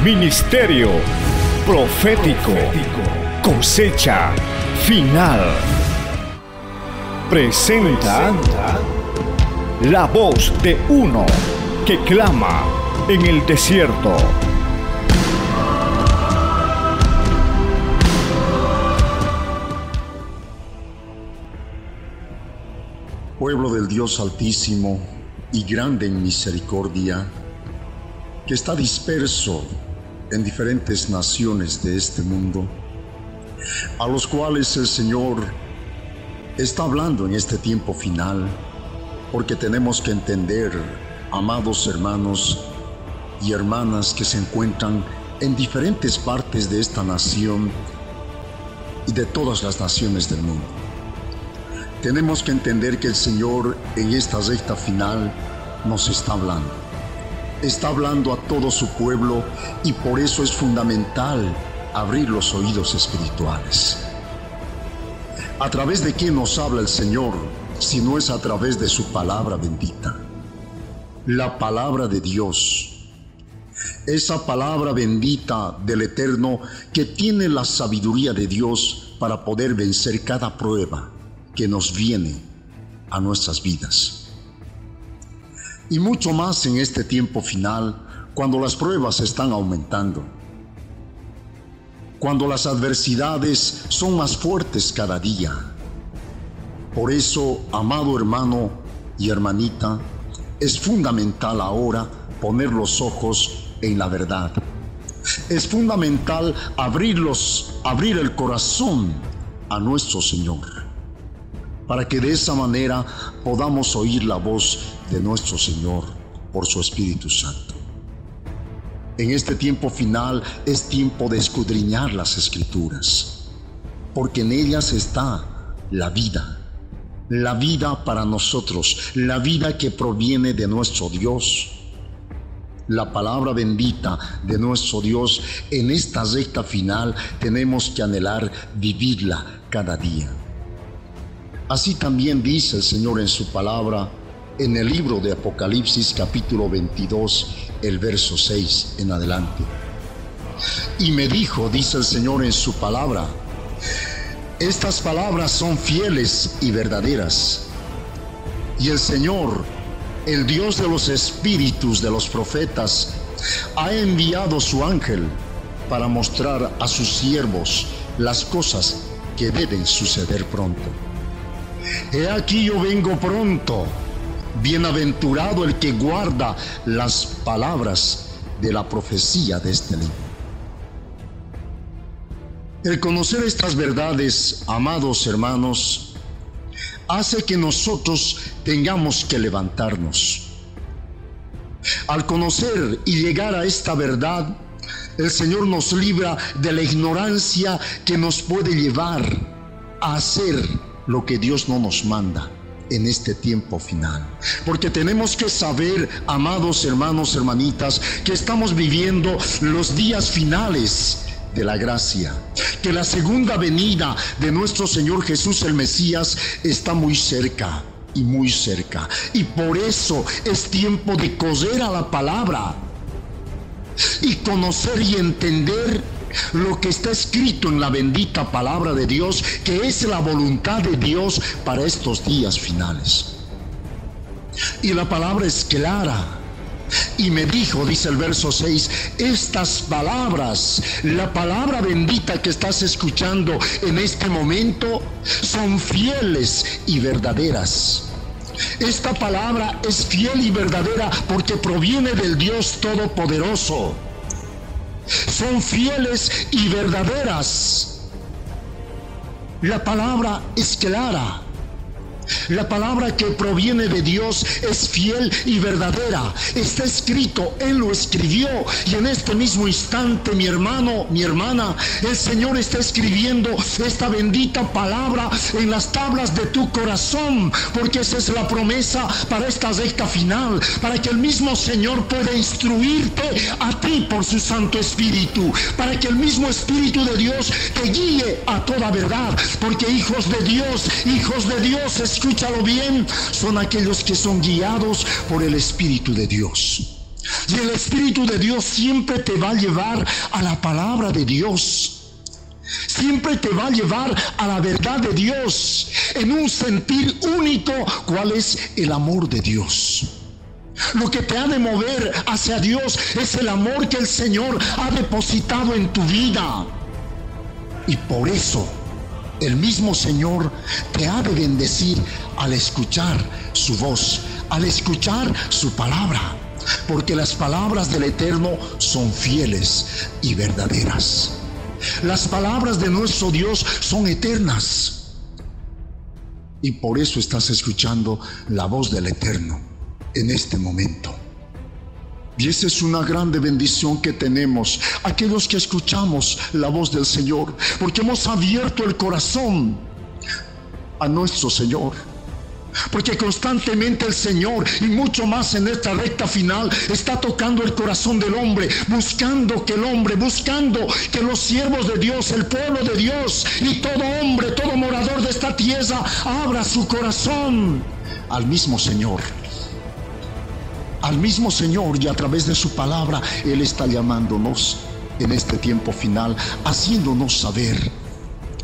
Ministerio Profético Cosecha Final presenta la voz de uno que clama en el desierto. Pueblo del Dios Altísimo y grande en misericordia, que está disperso en diferentes naciones de este mundo, a los cuales el Señor está hablando en este tiempo final, porque tenemos que entender, amados hermanos y hermanas que se encuentran en diferentes partes de esta nación y de todas las naciones del mundo. Tenemos que entender que el Señor en esta recta final nos está hablando. Está hablando a todo su pueblo y por eso es fundamental abrir los oídos espirituales. ¿A través de quién nos habla el Señor si no es a través de su palabra bendita? La palabra de Dios. Esa palabra bendita del Eterno que tiene la sabiduría de Dios para poder vencer cada prueba que nos viene a nuestras vidas. Y mucho más en este tiempo final, cuando las pruebas están aumentando, cuando las adversidades son más fuertes cada día. Por eso, amado hermano y hermanita, es fundamental ahora poner los ojos en la verdad. Es fundamental abrir el corazón a nuestro Señor, para que de esa manera podamos oír la voz de nuestro Señor por su Espíritu Santo. En este tiempo final es tiempo de escudriñar las Escrituras, porque en ellas está la vida para nosotros, la vida que proviene de nuestro Dios. La palabra bendita de nuestro Dios en esta recta final tenemos que anhelar vivirla cada día. Así también dice el Señor en su palabra, en el libro de Apocalipsis capítulo 22, el verso 6 en adelante. Y me dijo, dice el Señor en su palabra, estas palabras son fieles y verdaderas. Y el Señor, el Dios de los espíritus de los profetas, ha enviado su ángel para mostrar a sus siervos las cosas que deben suceder pronto. He aquí yo vengo pronto. Bienaventurado el que guarda las palabras de la profecía de este libro. El conocer estas verdades, amados hermanos, hace que nosotros tengamos que levantarnos. Al conocer y llegar a esta verdad, el Señor nos libra de la ignorancia que nos puede llevar a hacer lo que Dios no nos manda en este tiempo final. Porque tenemos que saber, amados hermanos, hermanitas, que estamos viviendo los días finales de la gracia, que la segunda venida de nuestro Señor Jesús el Mesías está muy cerca y muy cerca. Y por eso es tiempo de correr a la palabra y conocer y entender lo que está escrito en la bendita palabra de Dios, que es la voluntad de Dios para estos días finales. Y la palabra es clara. Y me dijo, dice el verso 6, estas palabras, la palabra bendita que estás escuchando en este momento, son fieles y verdaderas. Esta palabra es fiel y verdadera porque proviene del Dios Todopoderoso. Son fieles y verdaderas. La palabra es clara. La palabra que proviene de Dios es fiel y verdadera. Está escrito, Él lo escribió. Y en este mismo instante, mi hermano, mi hermana, el Señor está escribiendo esta bendita palabra en las tablas de tu corazón, porque esa es la promesa para esta recta final, para que el mismo Señor pueda instruirte a ti por su Santo Espíritu, para que el mismo Espíritu de Dios te guíe a toda verdad, porque hijos de Dios, escúchalo bien, son aquellos que son guiados por el Espíritu de Dios. Y el Espíritu de Dios siempre te va a llevar a la palabra de Dios. Siempre te va a llevar a la verdad de Dios en un sentir único, cuál es el amor de Dios. Lo que te ha de mover hacia Dios es el amor que el Señor ha depositado en tu vida. Y por eso el mismo Señor te ha de bendecir al escuchar su voz, al escuchar su palabra. Porque las palabras del Eterno son fieles y verdaderas. Las palabras de nuestro Dios son eternas. Y por eso estás escuchando la voz del Eterno en este momento. Y esa es una grande bendición que tenemos, aquellos que escuchamos la voz del Señor, porque hemos abierto el corazón a nuestro Señor. Porque constantemente el Señor, y mucho más en esta recta final, está tocando el corazón del hombre, buscando que los siervos de Dios, el pueblo de Dios y todo hombre, todo morador de esta tierra, abra su corazón al mismo Señor. Al mismo Señor, y a través de su palabra Él está llamándonos en este tiempo final, haciéndonos saber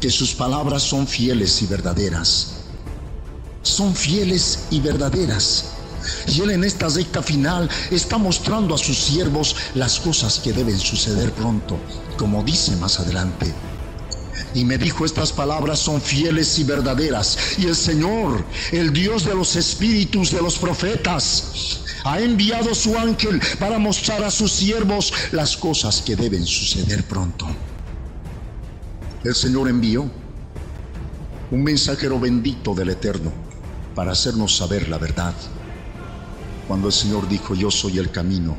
que sus palabras son fieles y verdaderas. Son fieles y verdaderas. Y Él en esta recta final está mostrando a sus siervos las cosas que deben suceder pronto, como dice más adelante. Y me dijo, estas palabras son fieles y verdaderas. Y el Señor, el Dios de los espíritus de los profetas, ha enviado su ángel para mostrar a sus siervos las cosas que deben suceder pronto. El Señor envió un mensajero bendito del Eterno para hacernos saber la verdad. Cuando el Señor dijo, yo soy el camino,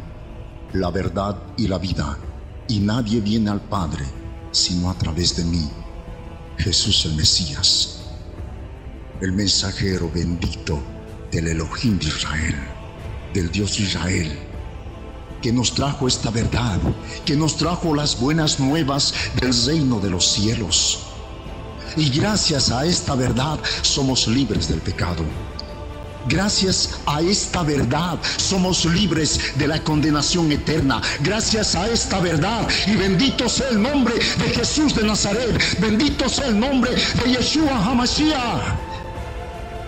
la verdad y la vida, y nadie viene al Padre sino a través de mí. Jesús el Mesías, el mensajero bendito del Elohim de Israel, del Dios de Israel, que nos trajo esta verdad, que nos trajo las buenas nuevas del reino de los cielos. Y gracias a esta verdad somos libres del pecado. Gracias a esta verdad somos libres de la condenación eterna. Gracias a esta verdad, y bendito sea el nombre de Jesús de Nazaret, bendito sea el nombre de Yeshua HaMashiach,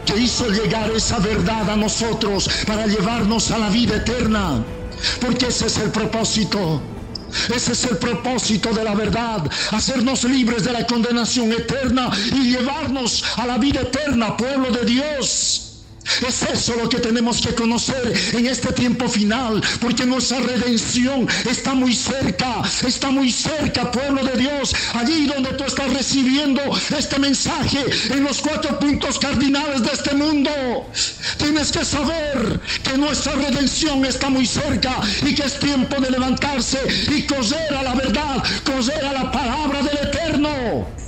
que hizo llegar esa verdad a nosotros para llevarnos a la vida eterna. Porque ese es el propósito. Ese es el propósito de la verdad, hacernos libres de la condenación eterna y llevarnos a la vida eterna, pueblo de Dios. Es eso lo que tenemos que conocer en este tiempo final, porque nuestra redención está muy cerca, pueblo de Dios. Allí donde tú estás recibiendo este mensaje, en los 4 puntos cardinales de este mundo, tienes que saber que nuestra redención está muy cerca y que es tiempo de levantarse y correr a la verdad, correr a la palabra del Eterno.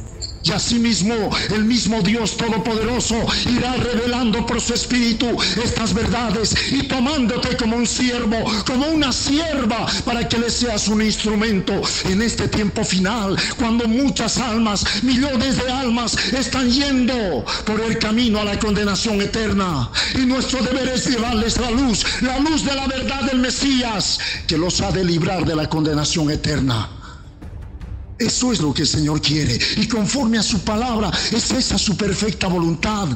Y asimismo, el mismo Dios Todopoderoso irá revelando por su Espíritu estas verdades y tomándote como un siervo, como una sierva, para que le seas un instrumento en este tiempo final, cuando muchas almas, millones de almas, están yendo por el camino a la condenación eterna. Y nuestro deber es llevarles la luz de la verdad del Mesías, que los ha de librar de la condenación eterna. Eso es lo que el Señor quiere, y conforme a su palabra es esa su perfecta voluntad,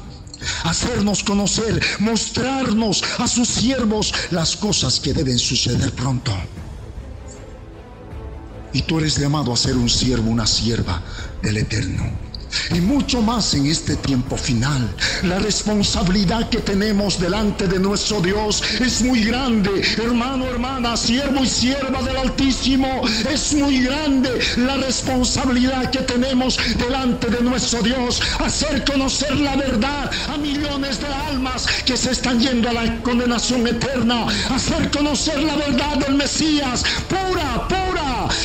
hacernos conocer, mostrarnos a sus siervos las cosas que deben suceder pronto. Y tú eres llamado a ser un siervo, una sierva del Eterno. Y mucho más en este tiempo final. La responsabilidad que tenemos delante de nuestro Dios es muy grande, hermano, hermana, siervo y sierva del Altísimo. Es muy grande la responsabilidad que tenemos delante de nuestro Dios, hacer conocer la verdad a millones de almas que se están yendo a la condenación eterna, hacer conocer la verdad del Mesías, pura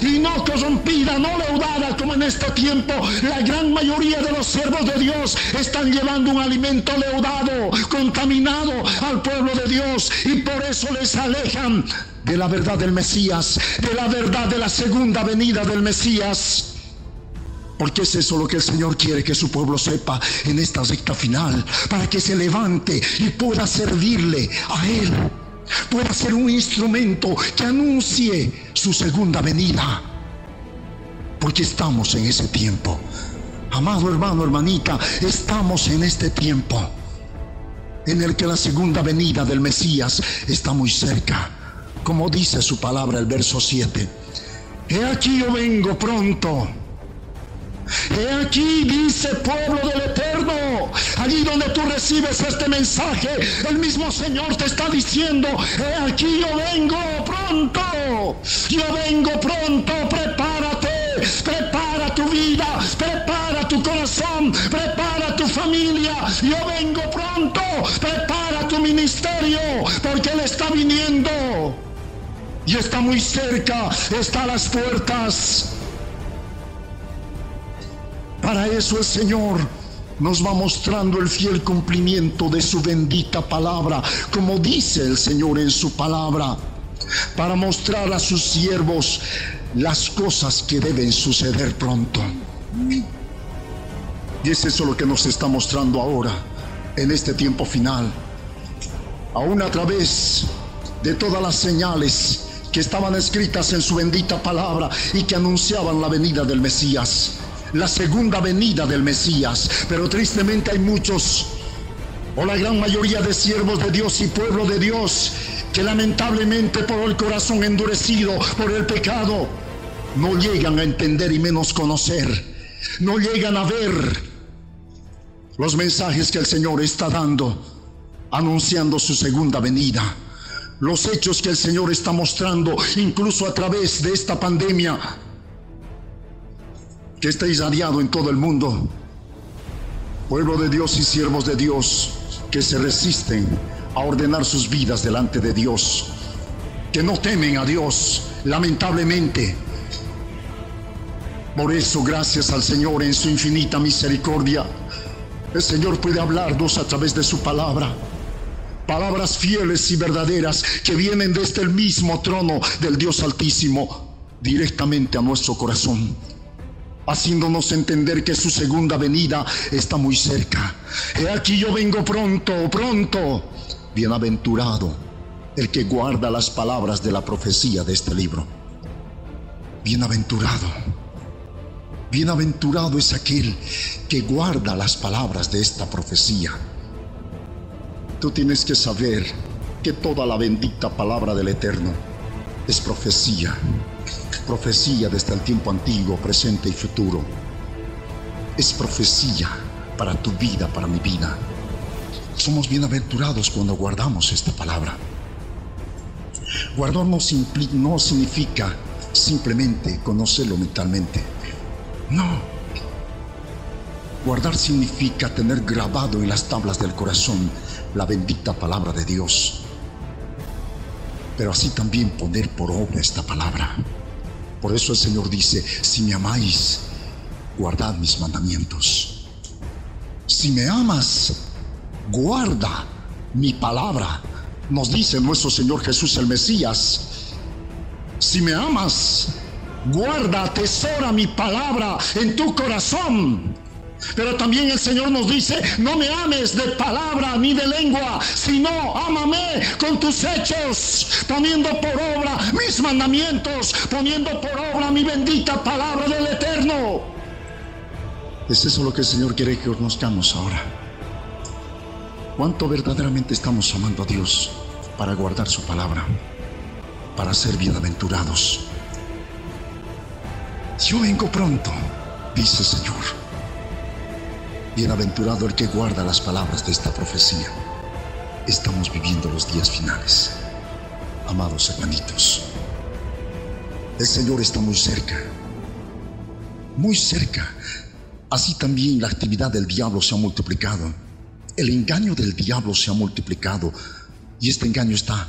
y no corrompida, no leudada, como en este tiempo la gran mayoría de los siervos de Dios están llevando un alimento leudado, contaminado al pueblo de Dios, y por eso les alejan de la verdad del Mesías, de la verdad de la segunda venida del Mesías. Porque es eso lo que el Señor quiere que su pueblo sepa en esta recta final, para que se levante y pueda servirle a Él pueda ser un instrumento que anuncie su segunda venida. Porque estamos en ese tiempo. Amado hermano, hermanita, estamos en este tiempo en el que la segunda venida del Mesías está muy cerca. Como dice su palabra, el verso 7. He aquí yo vengo pronto. He aquí, dice pueblo del Eterno, allí donde tú recibes este mensaje, el mismo Señor te está diciendo: he aquí yo vengo pronto. Yo vengo pronto, prepárate. Prepara tu vida, prepara tu corazón, prepara tu familia. Yo vengo pronto, prepara tu ministerio, porque Él está viniendo y está muy cerca, está a las puertas. Para eso el Señor nos va mostrando el fiel cumplimiento de su bendita palabra, como dice el Señor en su palabra, para mostrar a sus siervos las cosas que deben suceder pronto. Y es eso lo que nos está mostrando ahora, en este tiempo final, aún a través de todas las señales que estaban escritas en su bendita palabra y que anunciaban la venida del Mesías, la segunda venida del Mesías. Pero tristemente hay muchos, o la gran mayoría de siervos de Dios y pueblo de Dios, que lamentablemente por el corazón endurecido por el pecado no llegan a entender y menos conocer, no llegan a ver los mensajes que el Señor está dando, anunciando su segunda venida, los hechos que el Señor está mostrando, incluso a través de esta pandemia que está irradiado en todo el mundo. Pueblo de Dios y siervos de Dios que se resisten a ordenar sus vidas delante de Dios, que no temen a Dios, lamentablemente. Por eso, gracias al Señor en su infinita misericordia, el Señor puede hablarnos a través de su palabra, palabras fieles y verdaderas que vienen desde el mismo trono del Dios Altísimo, directamente a nuestro corazón, haciéndonos entender que su segunda venida está muy cerca. He aquí yo vengo pronto, pronto. Bienaventurado el que guarda las palabras de la profecía de este libro. Bienaventurado. Bienaventurado es aquel que guarda las palabras de esta profecía. Tú tienes que saber que toda la bendita palabra del Eterno es profecía. Profecía desde el tiempo antiguo, presente y futuro. Es profecía para tu vida, para mi vida. Somos bienaventurados cuando guardamos esta palabra. Guardar no significa simplemente conocerlo mentalmente. No. Guardar significa tener grabado en las tablas del corazón la bendita palabra de Dios. Pero así también poner por obra esta palabra. Por eso el Señor dice: si me amáis, guardad mis mandamientos. Si me amas, guarda mi palabra, nos dice nuestro Señor Jesús el Mesías. Si me amas, guarda, atesora mi palabra en tu corazón. Pero también el Señor nos dice: no me ames de palabra ni de lengua, sino ámame con tus hechos, poniendo por obra mis mandamientos, poniendo por obra mi bendita palabra del Eterno. Es eso lo que el Señor quiere que conozcamos ahora. ¿Cuánto verdaderamente estamos amando a Dios para guardar su palabra, para ser bienaventurados? Yo vengo pronto, dice el Señor. Bienaventurado el que guarda las palabras de esta profecía. Estamos viviendo los días finales, amados hermanitos. El Señor está muy cerca, muy cerca. Así también la actividad del diablo se ha multiplicado. El engaño del diablo se ha multiplicado, y este engaño está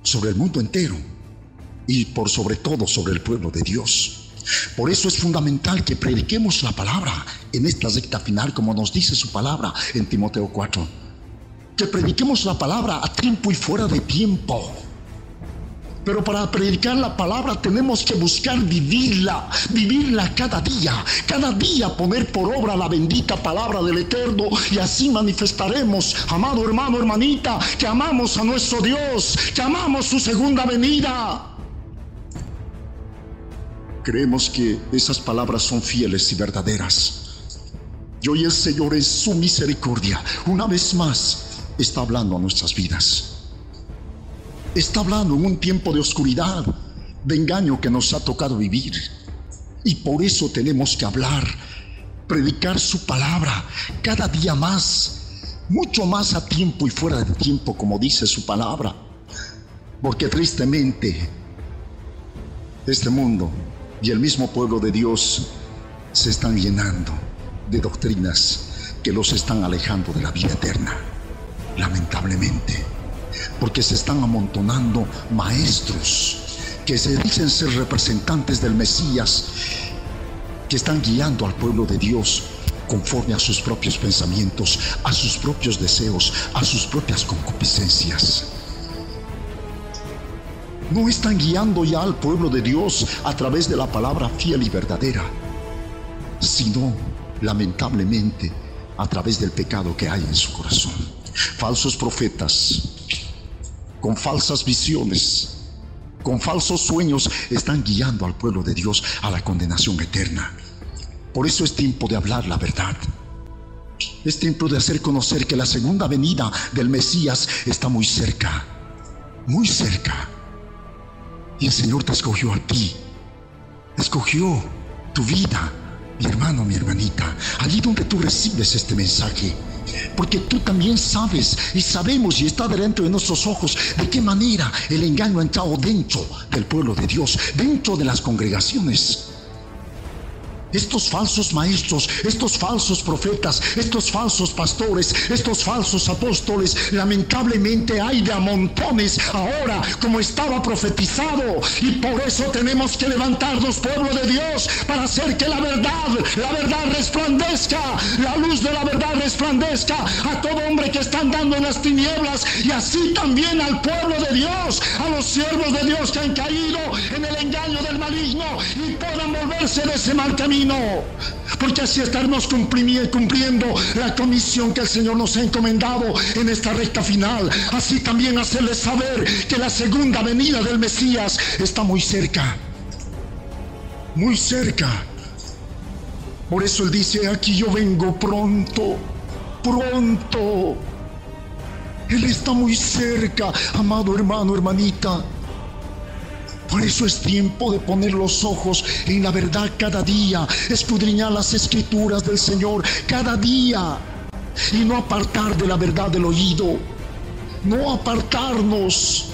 sobre el mundo entero y por sobre todo sobre el pueblo de Dios. Por eso es fundamental que prediquemos la palabra en esta recta final, como nos dice su palabra en Timoteo 4. Que prediquemos la palabra a tiempo y fuera de tiempo. Pero para predicar la palabra tenemos que buscar vivirla cada día poner por obra la bendita palabra del Eterno, y así manifestaremos, amado hermano, hermanita, que amamos a nuestro Dios, que amamos su segunda venida. Creemos que esas palabras son fieles y verdaderas. Y hoy el Señor en su misericordia, una vez más, está hablando a nuestras vidas. Está hablando en un tiempo de oscuridad, de engaño que nos ha tocado vivir. Y por eso tenemos que hablar, predicar su palabra cada día más, mucho más a tiempo y fuera de tiempo, como dice su palabra. Porque tristemente, este mundo y el mismo pueblo de Dios se están llenando de doctrinas que los están alejando de la vida eterna, lamentablemente. Porque se están amontonando maestros que se dicen ser representantes del Mesías, que están guiando al pueblo de Dios conforme a sus propios pensamientos, a sus propios deseos, a sus propias concupiscencias. No están guiando ya al pueblo de Dios a través de la palabra fiel y verdadera, sino, lamentablemente, a través del pecado que hay en su corazón. Falsos profetas, con falsas visiones, con falsos sueños, están guiando al pueblo de Dios a la condenación eterna. Por eso es tiempo de hablar la verdad. Es tiempo de hacer conocer que la segunda venida del Mesías está muy cerca, muy cerca. Y el Señor te escogió a ti, escogió tu vida, mi hermano, mi hermanita, allí donde tú recibes este mensaje. Porque tú también sabes y sabemos, y está delante de nuestros ojos, de qué manera el engaño ha entrado dentro del pueblo de Dios, dentro de las congregaciones. Estos falsos maestros, estos falsos profetas, estos falsos pastores, estos falsos apóstoles, lamentablemente hay de a montones ahora, como estaba profetizado. Y por eso tenemos que levantarnos, pueblo de Dios, para hacer que la verdad resplandezca, la luz de la verdad resplandezca a todo hombre que está andando en las tinieblas, y así también al pueblo de Dios, a los siervos de Dios que han caído en el engaño del maligno y puedan volverse de ese mal camino. Porque así estaremos cumpliendo la comisión que el Señor nos ha encomendado en esta recta final. Así también hacerles saber que la segunda venida del Mesías está muy cerca, muy cerca. Por eso Él dice: aquí yo vengo pronto, pronto. Él está muy cerca, amado hermano, hermanita. Por eso es tiempo de poner los ojos en la verdad cada día, escudriñar las escrituras del Señor cada día y no apartar de la verdad del oído, no apartarnos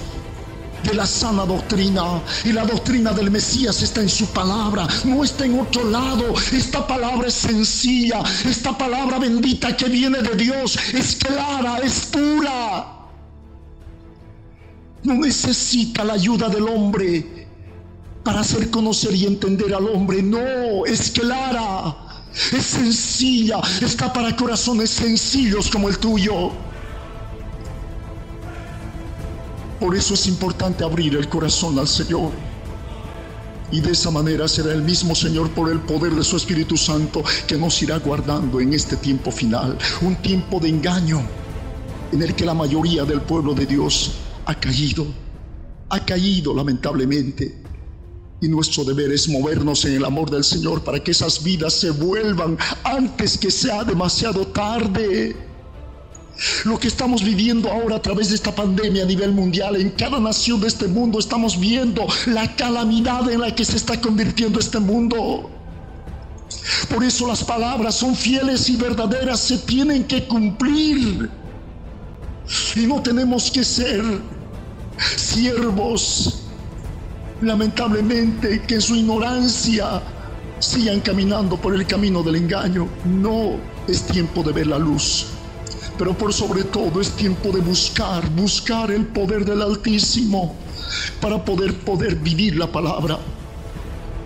de la sana doctrina. Y la doctrina del Mesías está en su palabra, no está en otro lado. Esta palabra es sencilla, esta palabra bendita que viene de Dios es clara, es pura. No necesita la ayuda del hombre para hacer conocer y entender al hombre. No, es clara, es sencilla, está para corazones sencillos como el tuyo. Por eso es importante abrir el corazón al Señor. Y de esa manera será el mismo Señor, por el poder de su Espíritu Santo, que nos irá guardando en este tiempo final. Un tiempo de engaño en el que la mayoría del pueblo de Dios ha caído lamentablemente, y nuestro deber es movernos en el amor del Señor para que esas vidas se vuelvan antes que sea demasiado tarde. Lo que estamos viviendo ahora a través de esta pandemia a nivel mundial, en cada nación de este mundo estamos viendo la calamidad en la que se está convirtiendo este mundo. Por eso las palabras son fieles y verdaderas, se tienen que cumplir. Y no tenemos que ser siervos, lamentablemente, que en su ignorancia sigan caminando por el camino del engaño. No, es tiempo de ver la luz. Pero por sobre todo es tiempo de buscar el poder del Altísimo para poder vivir la palabra.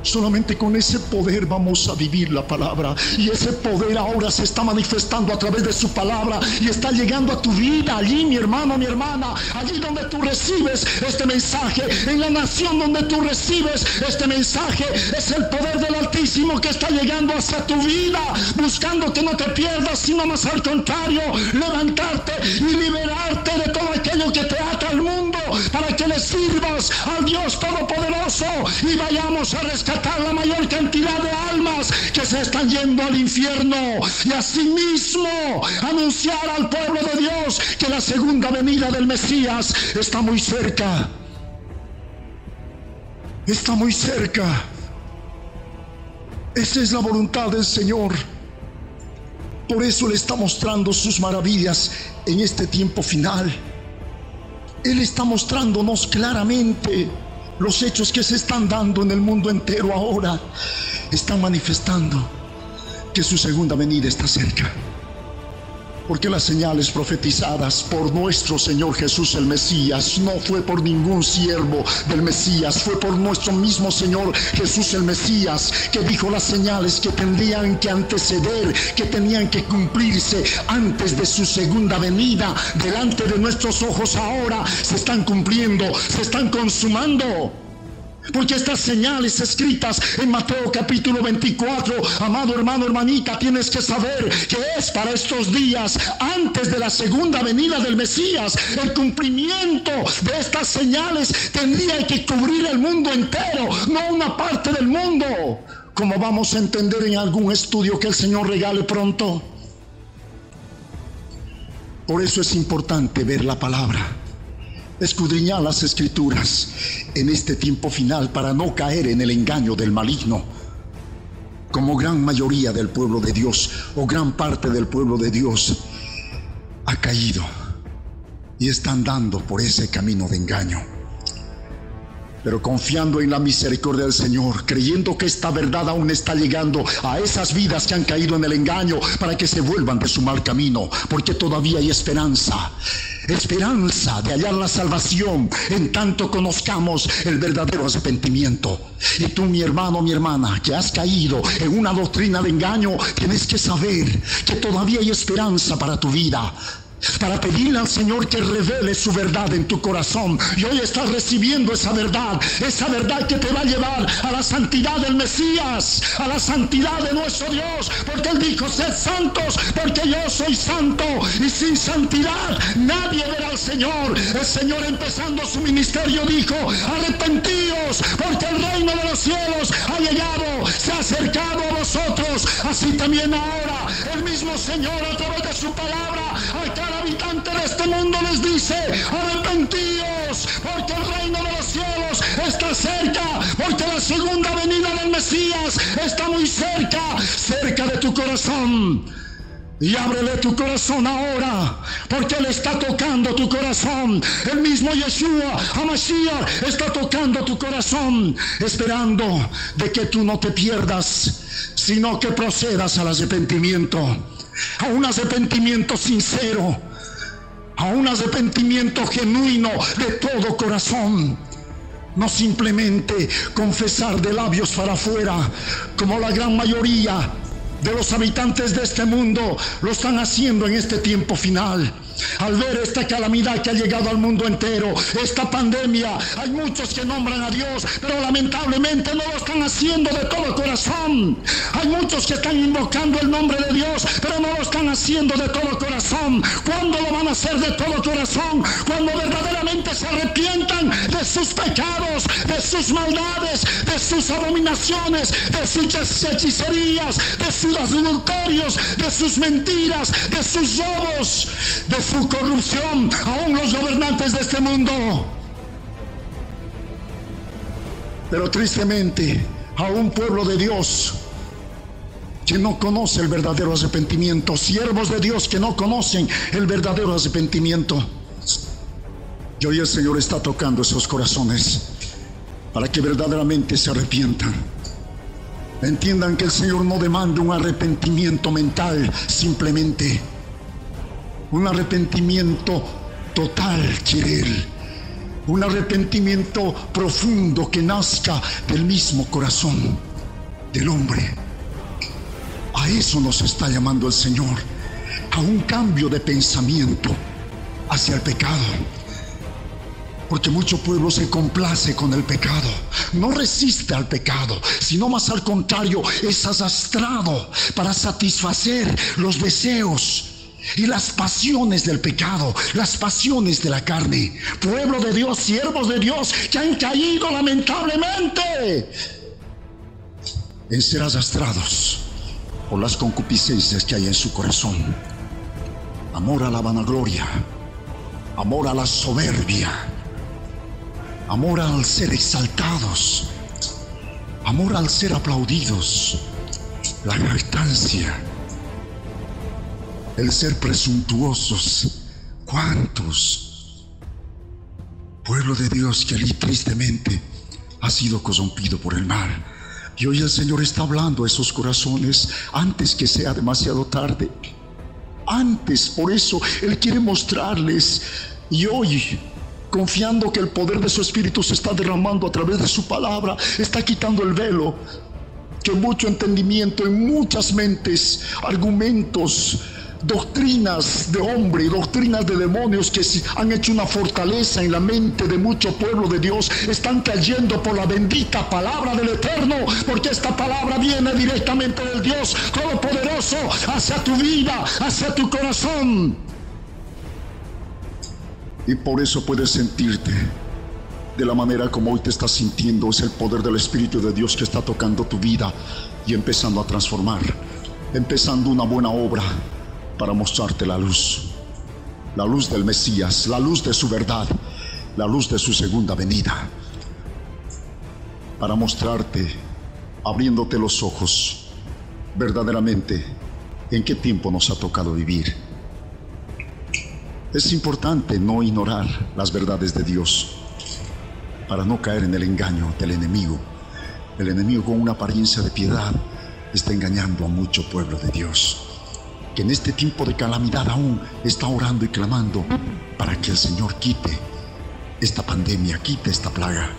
Solamente con ese poder vamos a vivir la palabra. Y ese poder ahora se está manifestando a través de su palabra y está llegando a tu vida. Allí, mi hermano, mi hermana, allí donde tú recibes este mensaje, en la nación donde tú recibes este mensaje, es el poder del Altísimo que está llegando hacia tu vida, buscando que no te pierdas, sino más al contrario, levantarte y liberarte de todo aquello que te ata al mundo, para que le sirvas al Dios Todopoderoso y vayamos a rescatar la mayor cantidad de almas que se están yendo al infierno, y asimismo anunciar al pueblo de Dios que la segunda venida del Mesías está muy cerca. Está muy cerca. Esa es la voluntad del Señor. Por eso Él está mostrando sus maravillas en este tiempo final. Él está mostrándonos claramente los hechos que se están dando en el mundo entero ahora. Están manifestando que su segunda venida está cerca. Porque las señales profetizadas por nuestro Señor Jesús el Mesías no fue por ningún siervo del Mesías, fue por nuestro mismo Señor Jesús el Mesías, que dijo las señales que tendrían que anteceder, que tenían que cumplirse antes de su segunda venida. Delante de nuestros ojos ahora se están cumpliendo, se están consumando. Porque estas señales escritas en Mateo capítulo 24, amado hermano, hermanita, tienes que saber que es para estos días, antes de la segunda venida del Mesías. El cumplimiento de estas señales tendría que cubrir el mundo entero, no una parte del mundo, como vamos a entender en algún estudio que el Señor regale pronto. Por eso es importante ver la palabra, escudriñar las Escrituras en este tiempo final, para no caer en el engaño del maligno, como gran mayoría del pueblo de Dios, o gran parte del pueblo de Dios ha caído y están dando por ese camino de engaño. Pero confiando en la misericordia del Señor, creyendo que esta verdad aún está llegando a esas vidas que han caído en el engaño, para que se vuelvan de su mal camino, porque todavía hay esperanza de hallar la salvación, en tanto conozcamos el verdadero arrepentimiento. Y tú, mi hermano, mi hermana, que has caído en una doctrina de engaño, tienes que saber que todavía hay esperanza para tu vida, para pedirle al Señor que revele su verdad en tu corazón. Y hoy estás recibiendo esa verdad que te va a llevar a la santidad del Mesías, a la santidad de nuestro Dios, porque Él dijo: sed santos porque yo soy santo, y sin santidad nadie verá al Señor. El Señor, empezando su ministerio, dijo: arrepentíos porque el reino de los cielos ha llegado, se ha acercado a vosotros. Así también ahora el mismo Señor, a través de su palabra, a cada habitante de este mundo les dice: arrepentíos porque el reino de los cielos está cerca, porque la segunda venida del Mesías está muy cerca de tu corazón. Y ábrele tu corazón ahora, porque Él está tocando tu corazón. El mismo Yeshua HaMashiach está tocando tu corazón, esperando de que tú no te pierdas, sino que procedas al arrepentimiento, a un arrepentimiento sincero, a un arrepentimiento genuino de todo corazón. No simplemente confesar de labios para afuera, como la gran mayoría de los habitantes de este mundo lo están haciendo en este tiempo final. Al ver esta calamidad que ha llegado al mundo entero, esta pandemia, hay muchos que nombran a Dios, pero lamentablemente no lo están haciendo de todo corazón. Hay muchos que están invocando el nombre de Dios, pero no lo están haciendo de todo corazón. ¿Cuándo lo van a hacer de todo corazón? Cuando verdaderamente se arrepientan de sus pecados, de sus maldades, de sus abominaciones, de sus hechicerías, de sus adulterios, de sus mentiras, de sus robos, de su corrupción. Aún los gobernantes de este mundo. Pero tristemente, a un pueblo de Dios que no conoce el verdadero arrepentimiento, siervos de Dios que no conocen el verdadero arrepentimiento. Y hoy el Señor está tocando esos corazones para que verdaderamente se arrepientan. Entiendan que el Señor no demanda un arrepentimiento mental, simplemente un arrepentimiento total quiere Él. un arrepentimiento profundo que nazca del mismo corazón del hombre. A eso nos está llamando el Señor, a un cambio de pensamiento hacia el pecado. Porque mucho pueblo se complace con el pecado, no resiste al pecado, sino más al contrario, es arrastrado para satisfacer los deseos y las pasiones del pecado, las pasiones de la carne. Pueblo de Dios, siervos de Dios, que han caído lamentablemente en ser arrastrados por las concupiscencias que hay en su corazón. Amor a la vanagloria, amor a la soberbia, amor al ser exaltados, amor al ser aplaudidos, la jactancia, el ser presuntuosos. ¿Cuántos? Pueblo de Dios que allí tristemente ha sido corrompido por el mal. Y hoy el Señor está hablando a esos corazones antes que sea demasiado tarde. Antes, por eso Él quiere mostrarles. Y hoy, confiando que el poder de su Espíritu se está derramando a través de su palabra, está quitando el velo, que mucho entendimiento en muchas mentes, argumentos, doctrinas de hombre, doctrinas de demonios que han hecho una fortaleza en la mente de mucho pueblo de Dios, están cayendo por la bendita palabra del Eterno, porque esta palabra viene directamente del Dios Todopoderoso hacia tu vida, hacia tu corazón. Y por eso puedes sentirte de la manera como hoy te estás sintiendo. Es el poder del Espíritu de Dios que está tocando tu vida y empezando a transformar, empezando una buena obra para mostrarte la luz del Mesías, la luz de su verdad, la luz de su segunda venida, para mostrarte, abriéndote los ojos, verdaderamente en qué tiempo nos ha tocado vivir. Es importante no ignorar las verdades de Dios para no caer en el engaño del enemigo. El enemigo, con una apariencia de piedad, está engañando a mucho pueblo de Dios, que en este tiempo de calamidad aún está orando y clamando para que el Señor quite esta pandemia, quite esta plaga,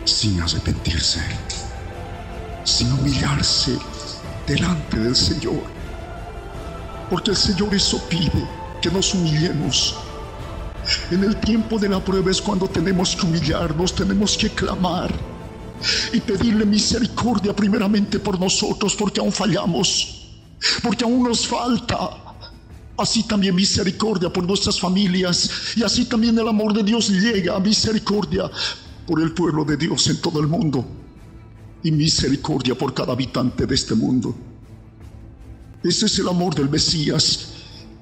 sin arrepentirse, sin humillarse delante del Señor. Porque el Señor eso pide, que nos humillemos. En el tiempo de la prueba es cuando tenemos que humillarnos, tenemos que clamar y pedirle misericordia primeramente por nosotros, porque aún fallamos, porque aún nos falta. Así también misericordia por nuestras familias, y así también el amor de Dios llega a misericordia por el pueblo de Dios en todo el mundo, y misericordia por cada habitante de este mundo. Ese es el amor del Mesías.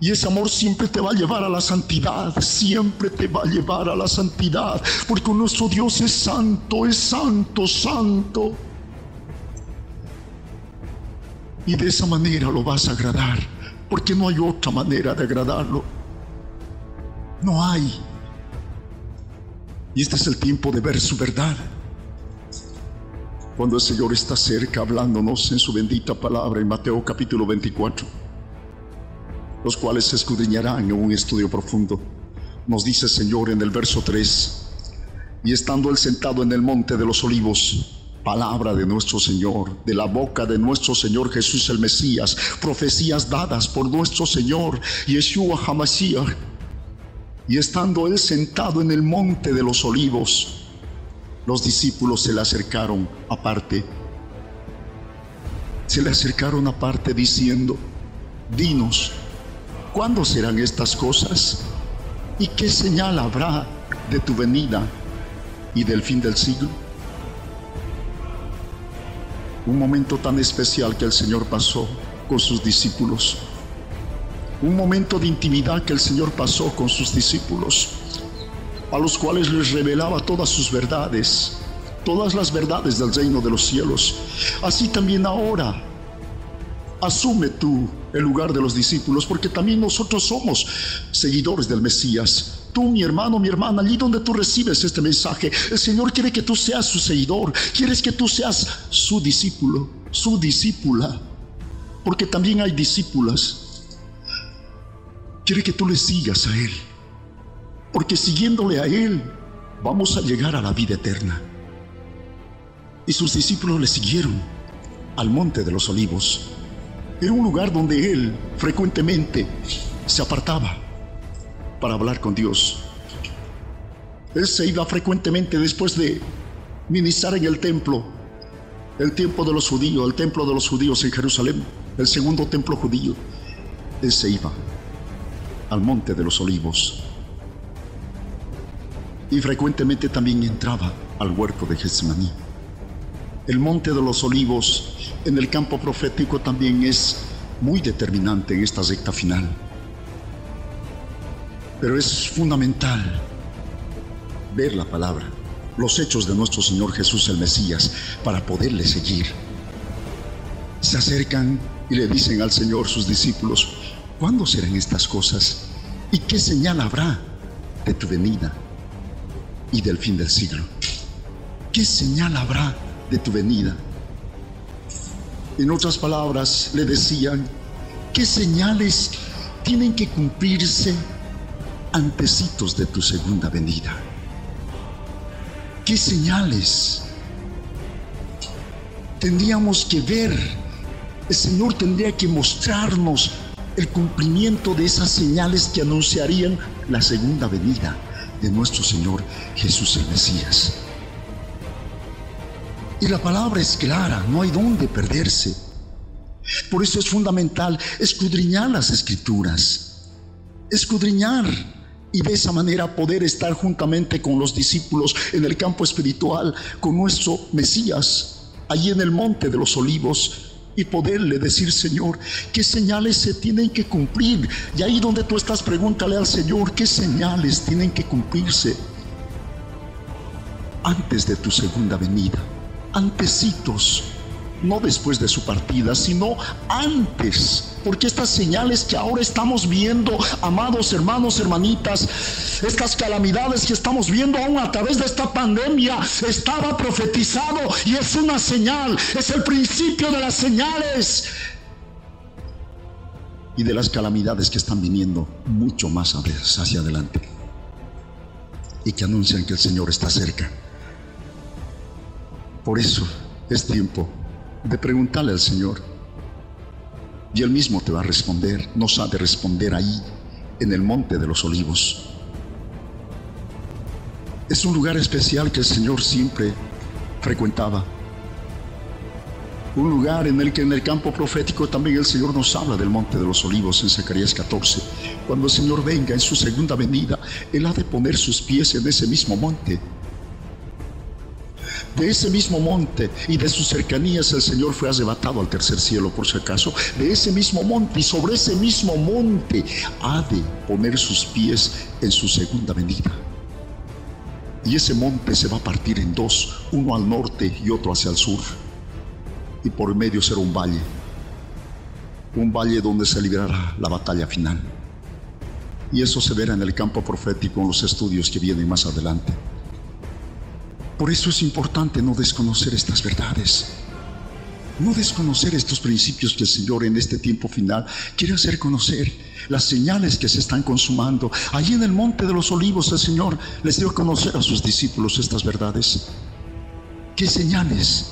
Y ese amor siempre te va a llevar a la santidad, siempre te va a llevar a la santidad, porque nuestro Dios es santo, santo. Y de esa manera lo vas a agradar, porque no hay otra manera de agradarlo. No hay. Y este es el tiempo de ver su verdad. Cuando el Señor está cerca hablándonos en su bendita palabra en Mateo capítulo 24. Los cuales se escudriñarán en un estudio profundo. Nos dice el Señor en el verso 3: y estando él sentado en el monte de los olivos, palabra de nuestro Señor, de la boca de nuestro Señor Jesús el Mesías, profecías dadas por nuestro Señor Yeshua HaMashiach. Y estando él sentado en el monte de los olivos, los discípulos se le acercaron aparte. Se le acercaron aparte diciendo: dinos, ¿cuándo serán estas cosas? ¿Y qué señal habrá de tu venida y del fin del siglo? Un momento tan especial que el Señor pasó con sus discípulos. Un momento de intimidad que el Señor pasó con sus discípulos, a los cuales les revelaba todas sus verdades, todas las verdades del reino de los cielos. Así también ahora, asume tú el lugar de los discípulos, porque también nosotros somos seguidores del Mesías. Tú, mi hermano, mi hermana, allí donde tú recibes este mensaje, el Señor quiere que tú seas su seguidor, quieres que tú seas su discípulo, su discípula, porque también hay discípulas. Quiere que tú le sigas a Él, porque siguiéndole a Él vamos a llegar a la vida eterna. Y sus discípulos le siguieron al Monte de los Olivos. Era un lugar donde Él frecuentemente se apartaba para hablar con Dios. Él se iba frecuentemente después de ministrar en el templo de los judíos, el templo de los judíos en Jerusalén, el segundo templo judío. Él se iba al Monte de los Olivos y frecuentemente también entraba al huerto de Getsemaní. El Monte de los Olivos en el campo profético también es muy determinante en esta recta final, pero es fundamental ver la palabra, los hechos de nuestro Señor Jesús el Mesías, para poderle seguir. Se acercan y le dicen al Señor sus discípulos: ¿cuándo serán estas cosas? ¿Y qué señal habrá de tu venida y del fin del siglo? ¿Qué señal habrá de tu venida? En otras palabras, le decían: ¿qué señales tienen que cumplirse antecitos de tu segunda venida? ¿Qué señales tendríamos que ver? El Señor tendría que mostrarnos el cumplimiento de esas señales que anunciarían la segunda venida de nuestro Señor Jesús el Mesías. Y la palabra es clara, no hay dónde perderse. Por eso es fundamental escudriñar las Escrituras, escudriñar, y de esa manera poder estar juntamente con los discípulos en el campo espiritual, con nuestro Mesías, allí en el Monte de los Olivos, y poderle decir: Señor, ¿qué señales se tienen que cumplir? Y ahí donde tú estás, pregúntale al Señor: ¿qué señales tienen que cumplirse antes de tu segunda venida? Antecitos, no después de su partida, sino antes, porque estas señales que ahora estamos viendo, amados hermanos, hermanitas, estas calamidades que estamos viendo aún a través de esta pandemia, estaba profetizado y es una señal, es el principio de las señales y de las calamidades que están viniendo mucho más hacia adelante y que anuncian que el Señor está cerca. Por eso es tiempo de preguntarle al Señor, y Él mismo te va a responder. Nos ha de responder ahí en el Monte de los Olivos. Es un lugar especial que el Señor siempre frecuentaba, un lugar en el que en el campo profético también el Señor nos habla del Monte de los Olivos en Zacarías 14. Cuando el Señor venga en su segunda venida, Él ha de poner sus pies en ese mismo monte. De ese mismo monte y de sus cercanías el Señor fue arrebatado al tercer cielo, por si acaso. De ese mismo monte y sobre ese mismo monte ha de poner sus pies en su segunda venida. Y ese monte se va a partir en dos, uno al norte y otro hacia el sur. Y por medio será un valle donde se librará la batalla final. Y eso se verá en el campo profético en los estudios que vienen más adelante. Por eso es importante no desconocer estas verdades, no desconocer estos principios que el Señor en este tiempo final quiere hacer conocer, las señales que se están consumando. Allí en el Monte de los Olivos el Señor les dio a conocer a sus discípulos estas verdades. ¿Qué señales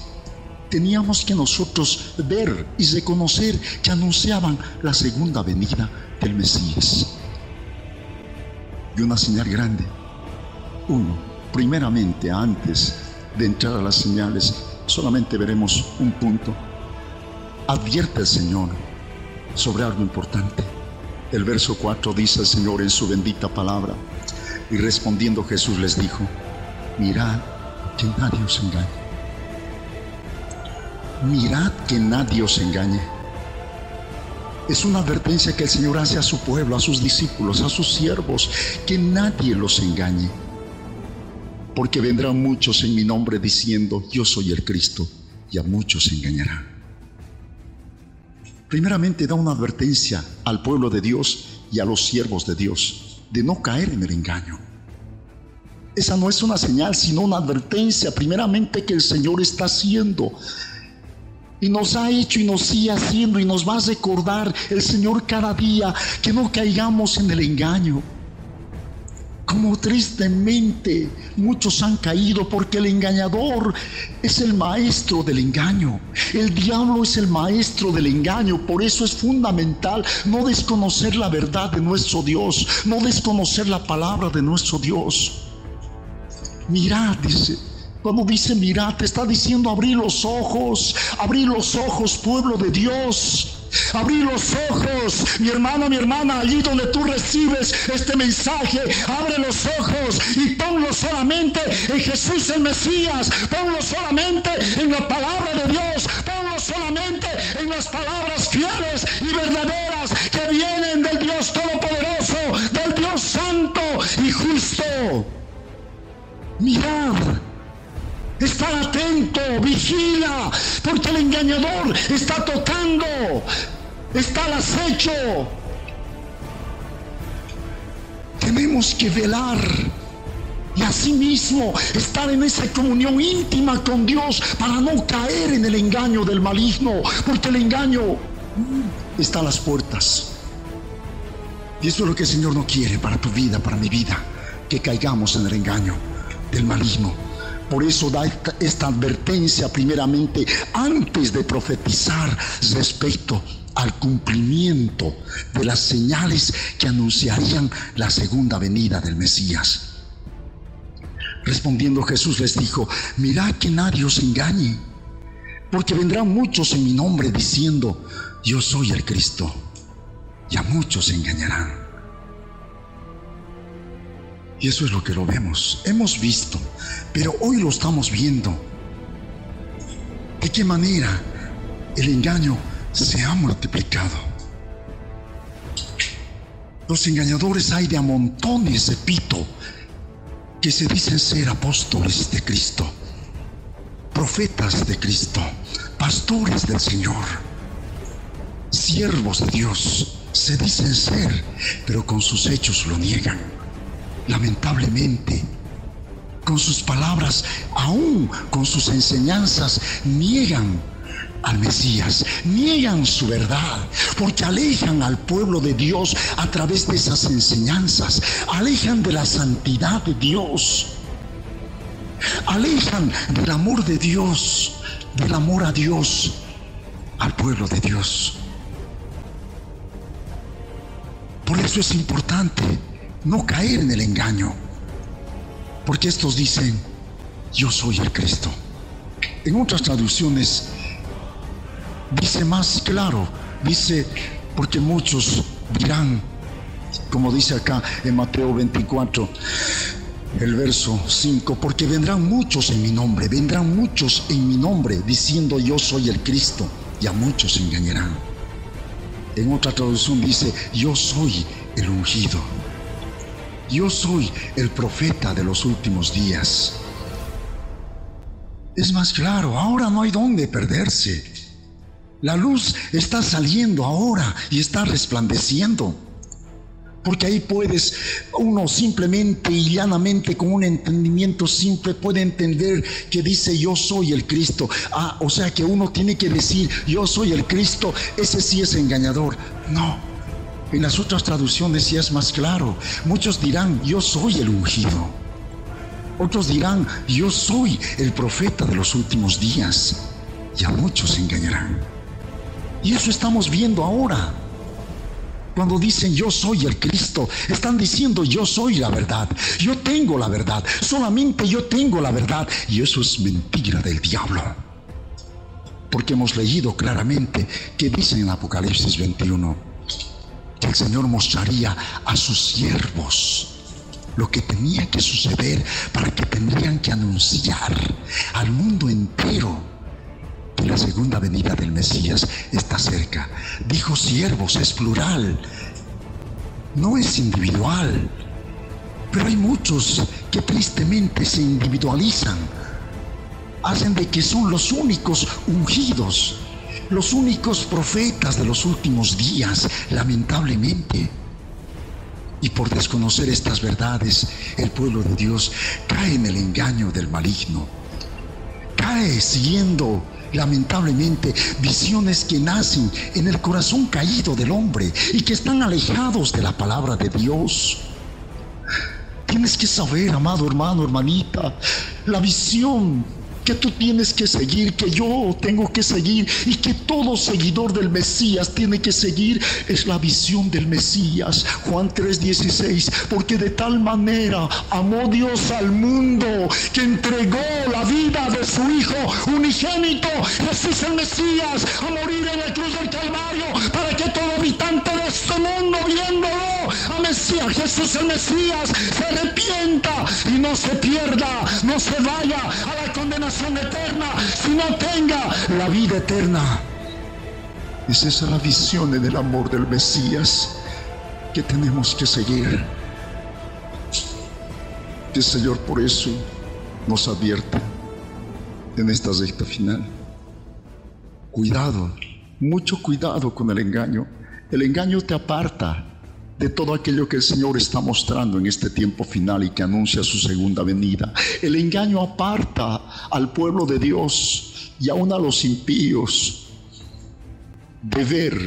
teníamos que nosotros ver y reconocer que anunciaban la segunda venida del Mesías? Y una señal grande. Primeramente, antes de entrar a las señales, solamente veremos un punto. Advierte el Señor sobre algo importante. El verso 4 dice el Señor en su bendita palabra: y respondiendo Jesús les dijo: mirad que nadie os engañe. Mirad que nadie os engañe. Es una advertencia que el Señor hace a su pueblo, a sus discípulos, a sus siervos, que nadie los engañe. Porque vendrán muchos en mi nombre diciendo: yo soy el Cristo, y a muchos se engañarán. Primeramente da una advertencia al pueblo de Dios y a los siervos de Dios de no caer en el engaño. Esa no es una señal, sino una advertencia primeramente que el Señor está haciendo. Y nos ha hecho y nos sigue haciendo y nos va a recordar el Señor cada día que no caigamos en el engaño. Como tristemente muchos han caído, porque el engañador es el maestro del engaño. El diablo es el maestro del engaño. Por eso es fundamental no desconocer la verdad de nuestro Dios, no desconocer la palabra de nuestro Dios. Mirad, dice. Cuando dice mirad, te está diciendo abrir los ojos, pueblo de Dios. Abrir los ojos, mi hermano, mi hermana, allí donde tú recibes este mensaje, abre los ojos y ponlo solamente en Jesús el Mesías, ponlo solamente en la palabra de Dios, ponlo solamente en las palabras fieles y verdaderas que vienen del Dios Todopoderoso, del Dios Santo y Justo. Mirad. Estar atento, vigila, porque el engañador está tocando, está al acecho. Tenemos que velar y asimismo estar en esa comunión íntima con Dios para no caer en el engaño del maligno, porque el engaño está a las puertas. Y eso es lo que el Señor no quiere para tu vida, para mi vida, que caigamos en el engaño del maligno. Por eso da esta advertencia primeramente antes de profetizar respecto al cumplimiento de las señales que anunciarían la segunda venida del Mesías. Respondiendo Jesús les dijo: mirad que nadie os engañe, porque vendrán muchos en mi nombre diciendo: yo soy el Cristo, y a muchos se engañarán. Y eso es lo que lo vemos, hemos visto, pero hoy lo estamos viendo. ¿De qué manera el engaño se ha multiplicado? Los engañadores hay de a montones, repito, que se dicen ser apóstoles de Cristo, profetas de Cristo, pastores del Señor, siervos de Dios, se dicen ser, pero con sus hechos lo niegan. Lamentablemente, con sus palabras, aún con sus enseñanzas, niegan al Mesías, niegan su verdad, porque alejan al pueblo de Dios a través de esas enseñanzas, alejan de la santidad de Dios, alejan del amor de Dios, del amor a Dios, al pueblo de Dios. Por eso es importante no caer en el engaño, porque estos dicen: yo soy el Cristo. En otras traducciones dice más claro, dice: porque muchos dirán, como dice acá en Mateo 24, el verso 5, porque vendrán muchos en mi nombre diciendo: yo soy el Cristo, y a muchos se engañarán. En otra traducción dice: yo soy el ungido, yo soy el profeta de los últimos días. Es más claro, ahora no hay dónde perderse. La luz está saliendo ahora y está resplandeciendo. Porque ahí puedes, uno simplemente y llanamente, con un entendimiento simple, puede entender que dice: yo soy el Cristo. O sea que uno tiene que decir: yo soy el Cristo, ese sí es engañador. No. En las otras traducciones sí es más claro. Muchos dirán: yo soy el ungido. Otros dirán: yo soy el profeta de los últimos días. Y a muchos se engañarán. Y eso estamos viendo ahora. Cuando dicen: yo soy el Cristo, están diciendo: yo soy la verdad, yo tengo la verdad, solamente yo tengo la verdad. Y eso es mentira del diablo. Porque hemos leído claramente que dice en Apocalipsis 21 que el Señor mostraría a sus siervos lo que tenía que suceder, para que tendrían que anunciar al mundo entero que la segunda venida del Mesías está cerca. Dijo siervos, es plural, no es individual. Pero hay muchos que tristemente se individualizan, hacen de que son los únicos ungidos, los únicos profetas de los últimos días, lamentablemente. Y por desconocer estas verdades, el pueblo de Dios cae en el engaño del maligno. Cae siguiendo, lamentablemente, visiones que nacen en el corazón caído del hombre y que están alejados de la palabra de Dios. Tienes que saber, amado hermano, hermanita, la visión que tú tienes que seguir, que yo tengo que seguir y que todo seguidor del Mesías tiene que seguir, es la visión del Mesías. Juan 3:16, porque de tal manera amó Dios al mundo que entregó la vida de su Hijo unigénito, Jesús el Mesías, a morir en la cruz del Calvario, para que todo habitante de este mundo, viéndolo a Mesías, Jesús el Mesías, se arrepienta y no se pierda, no se vaya a la condenación eterna, sino tenga la vida eterna. Es esa la visión en el amor del Mesías que tenemos que seguir. Que el Señor por eso nos advierte en esta recta final. Cuidado, mucho cuidado con el engaño. El engaño te aparta de todo aquello que el Señor está mostrando en este tiempo final y que anuncia su segunda venida. El engaño aparta al pueblo de Dios y aún a los impíos de ver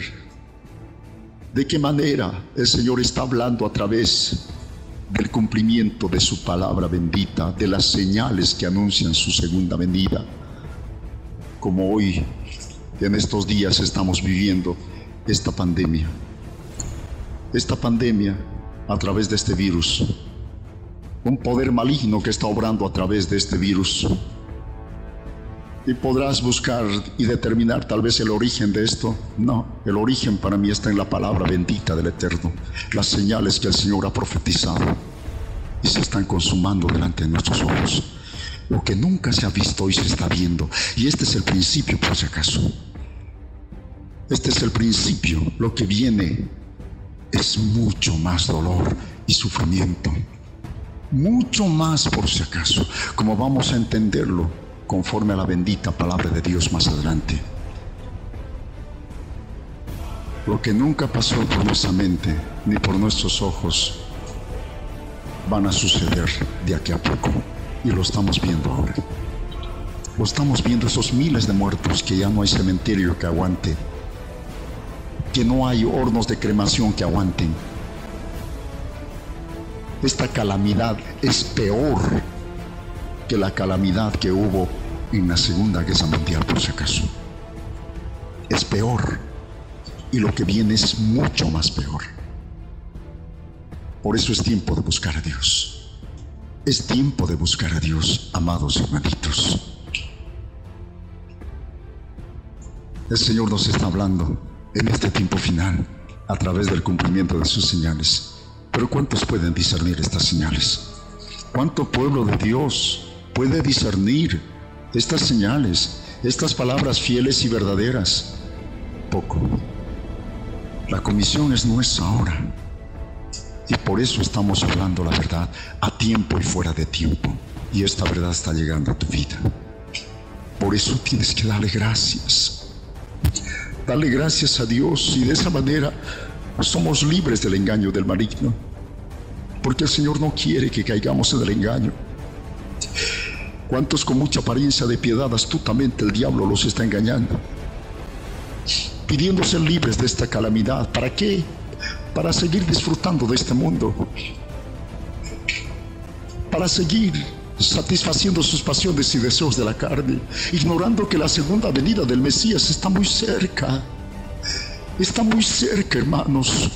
de qué manera el Señor está hablando a través del cumplimiento de su palabra bendita, de las señales que anuncian su segunda venida. Como hoy, en estos días, estamos viviendo esta pandemia. Esta pandemia a través de este virus, un poder maligno que está obrando a través de este virus. Y podrás buscar y determinar tal vez el origen de esto. No, el origen para mí está en la palabra bendita del Eterno, las señales que el Señor ha profetizado y se están consumando delante de nuestros ojos. Lo que nunca se ha visto hoy se está viendo, y este es el principio, por si acaso. Este es el principio. Lo que viene es mucho más dolor y sufrimiento, mucho más, por si acaso, como vamos a entenderlo conforme a la bendita palabra de Dios más adelante. Lo que nunca pasó por nuestra mente ni por nuestros ojos van a suceder de aquí a poco, y lo estamos viendo ahora. Lo estamos viendo, esos miles de muertos, que ya no hay cementerio que aguante, que no hay hornos de cremación que aguanten. Esta calamidad es peor que la calamidad que hubo en la Segunda Guerra Mundial, por si acaso. Es peor, y lo que viene es mucho más peor. Por eso es tiempo de buscar a Dios. Es tiempo de buscar a Dios, amados hermanitos. El Señor nos está hablando en este tiempo final a través del cumplimiento de sus señales. Pero ¿cuántos pueden discernir estas señales? ¿Cuánto pueblo de Dios puede discernir estas señales, estas palabras fieles y verdaderas? Poco. La comisión es nuestra ahora, y por eso estamos hablando la verdad a tiempo y fuera de tiempo, y esta verdad está llegando a tu vida. Por eso tienes que darle gracias. Dale gracias a Dios, y de esa manera somos libres del engaño del maligno, porque el Señor no quiere que caigamos en el engaño. ¿Cuántos con mucha apariencia de piedad astutamente el diablo los está engañando, pidiendo ser libres de esta calamidad? ¿Para qué? Para seguir disfrutando de este mundo, para seguir satisfaciendo sus pasiones y deseos de la carne, ignorando que la segunda venida del Mesías está muy cerca. Está muy cerca, hermanos.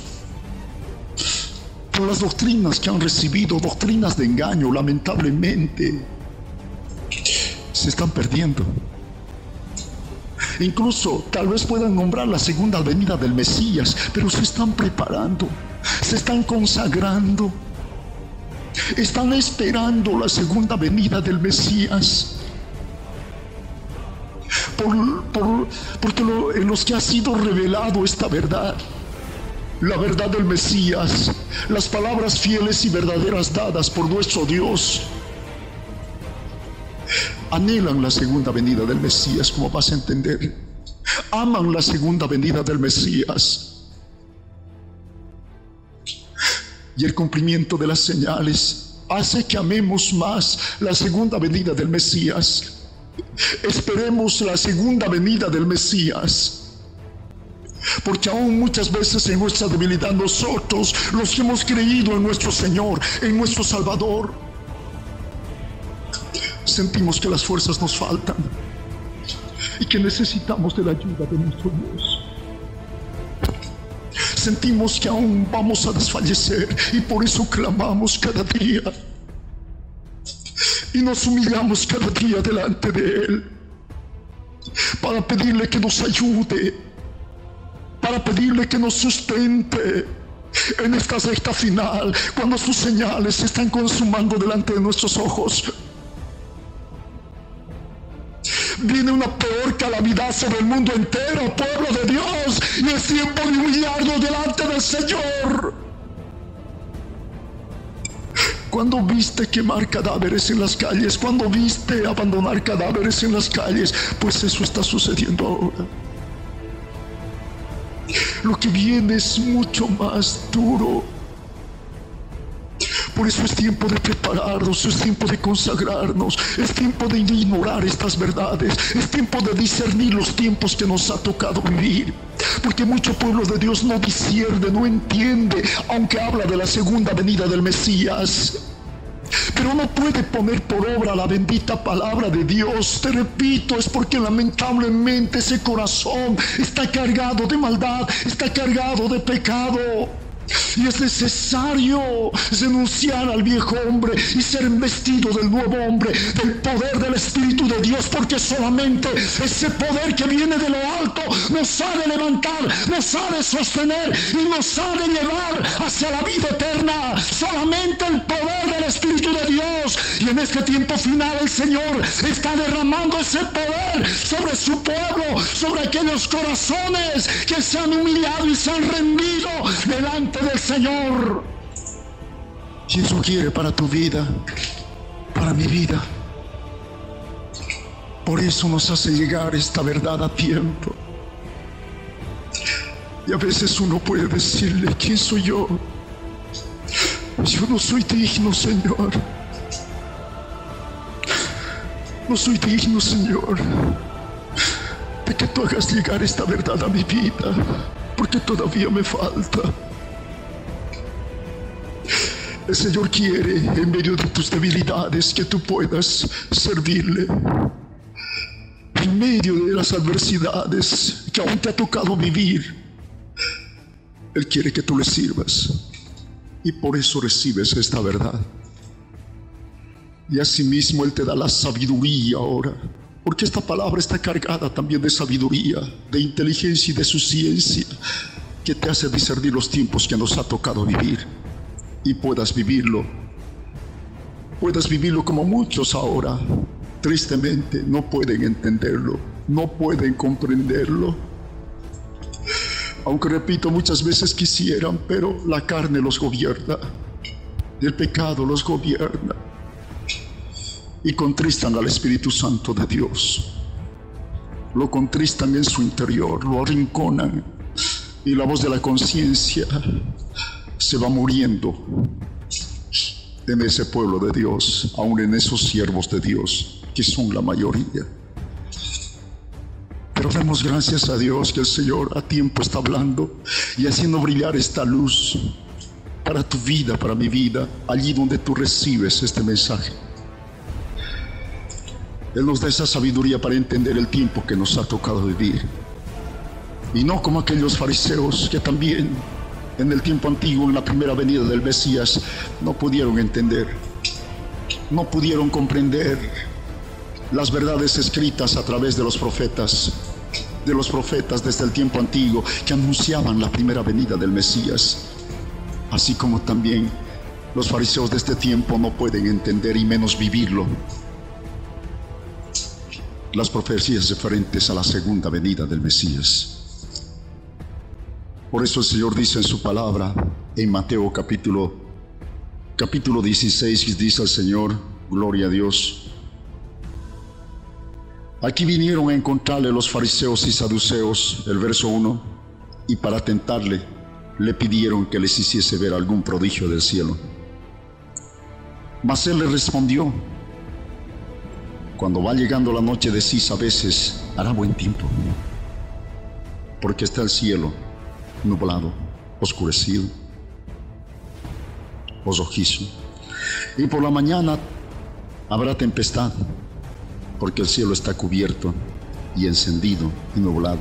Por las doctrinas que han recibido, doctrinas de engaño, lamentablemente, se están perdiendo. Incluso tal vez puedan nombrar la segunda venida del Mesías, pero se están preparando, se están consagrando, están esperando la segunda venida del Mesías. Porque en los que ha sido revelado esta verdad, la verdad del Mesías, las palabras fieles y verdaderas dadas por nuestro Dios, anhelan la segunda venida del Mesías, como vas a entender. Aman la segunda venida del Mesías. Y el cumplimiento de las señales hace que amemos más la segunda venida del Mesías. Esperemos la segunda venida del Mesías. Porque aún muchas veces en nuestra debilidad nosotros, los que hemos creído en nuestro Señor, en nuestro Salvador, sentimos que las fuerzas nos faltan y que necesitamos de la ayuda de nuestro Dios. Sentimos que aún vamos a desfallecer y por eso clamamos cada día y nos humillamos cada día delante de Él para pedirle que nos ayude, para pedirle que nos sustente en esta recta final, cuando sus señales se están consumando delante de nuestros ojos. Viene una peor calamidad sobre el mundo entero, pueblo de Dios, y es tiempo de humillarnos delante del Señor. Cuando viste quemar cadáveres en las calles, cuando viste abandonar cadáveres en las calles, pues eso está sucediendo ahora. Lo que viene es mucho más duro. Por eso es tiempo de prepararnos, es tiempo de consagrarnos, es tiempo de ignorar estas verdades, es tiempo de discernir los tiempos que nos ha tocado vivir. Porque mucho pueblo de Dios no discierne, no entiende, aunque habla de la segunda venida del Mesías. Pero no puede poner por obra la bendita palabra de Dios. Te repito, es porque lamentablemente ese corazón está cargado de maldad, está cargado de pecado. Y es necesario renunciar al viejo hombre y ser vestido del nuevo hombre, del poder del Espíritu de Dios, porque solamente ese poder que viene de lo alto nos ha de levantar, nos ha de sostener y nos ha de llevar hacia la vida eterna. Solamente el poder del Espíritu de Dios. Y en este tiempo final el Señor está derramando ese poder sobre su pueblo, sobre aquellos corazones que se han humillado y se han rendido delante del Señor. Y eso quiere para tu vida, para mi vida. Por eso nos hace llegar esta verdad a tiempo. Y a veces uno puede decirle: ¿quién soy yo? Yo no soy digno, Señor. No soy digno, Señor, de que tú hagas llegar esta verdad a mi vida, porque todavía me falta. El Señor quiere, en medio de tus debilidades, que tú puedas servirle. En medio de las adversidades que aún te ha tocado vivir, Él quiere que tú le sirvas. Y por eso recibes esta verdad. Y asimismo Él te da la sabiduría ahora, porque esta palabra está cargada también de sabiduría, de inteligencia y de su ciencia, que te hace discernir los tiempos que nos ha tocado vivir. Y puedas vivirlo como muchos ahora, tristemente, no pueden entenderlo, no pueden comprenderlo. Aunque repito, muchas veces quisieran, pero la carne los gobierna, el pecado los gobierna, y contristan al Espíritu Santo de Dios. Lo contristan en su interior, lo arrinconan, y la voz de la conciencia se va muriendo en ese pueblo de Dios, aún en esos siervos de Dios, que son la mayoría. Pero demos gracias a Dios que el Señor a tiempo está hablando y haciendo brillar esta luz para tu vida, para mi vida, allí donde tú recibes este mensaje. Él nos da esa sabiduría para entender el tiempo que nos ha tocado vivir. Y no como aquellos fariseos que también en el tiempo antiguo, en la primera venida del Mesías, no pudieron entender, no pudieron comprender las verdades escritas a través de los profetas desde el tiempo antiguo, que anunciaban la primera venida del Mesías. Así como también los fariseos de este tiempo no pueden entender y menos vivirlo las profecías referentes a la segunda venida del Mesías. Por eso el Señor dice en su palabra, en Mateo capítulo 16, dice el Señor, gloria a Dios: aquí vinieron a encontrarle los fariseos y saduceos, el verso 1, y para tentarle, le pidieron que les hiciese ver algún prodigio del cielo. Mas él les respondió: cuando va llegando la noche decís a veces, hará buen tiempo, porque está el cielo nublado, oscurecido, o rojizo. Y por la mañana habrá tempestad, porque el cielo está cubierto y encendido y nublado.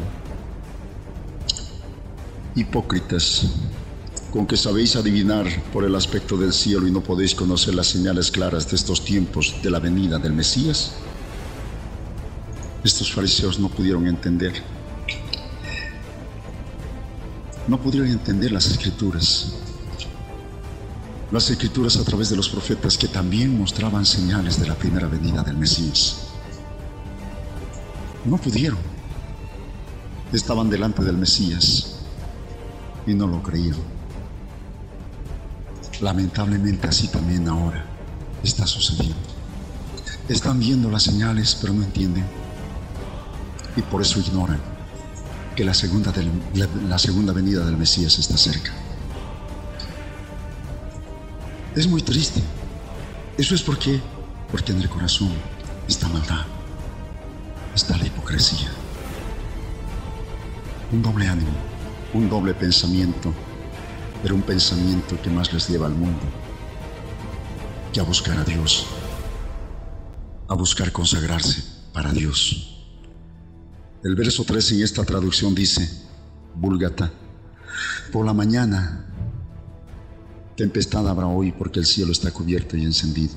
Hipócritas, con que sabéis adivinar por el aspecto del cielo y no podéis conocer las señales claras de estos tiempos de la venida del Mesías. Estos fariseos no pudieron entender las escrituras a través de los profetas, que también mostraban señales de la primera venida del Mesías. No pudieron. Estaban delante del Mesías y no lo creían. Lamentablemente así también ahora está sucediendo. Están viendo las señales, pero no entienden, y por eso ignoran que la segunda venida del Mesías está cerca. Es muy triste. Eso es porque en el corazón está maldad, está la hipocresía, un doble ánimo, un doble pensamiento, pero un pensamiento que más les lleva al mundo que a buscar a Dios, a buscar consagrarse para Dios. El verso 3 en esta traducción dice: Vulgata, por la mañana tempestad habrá hoy, porque el cielo está cubierto y encendido.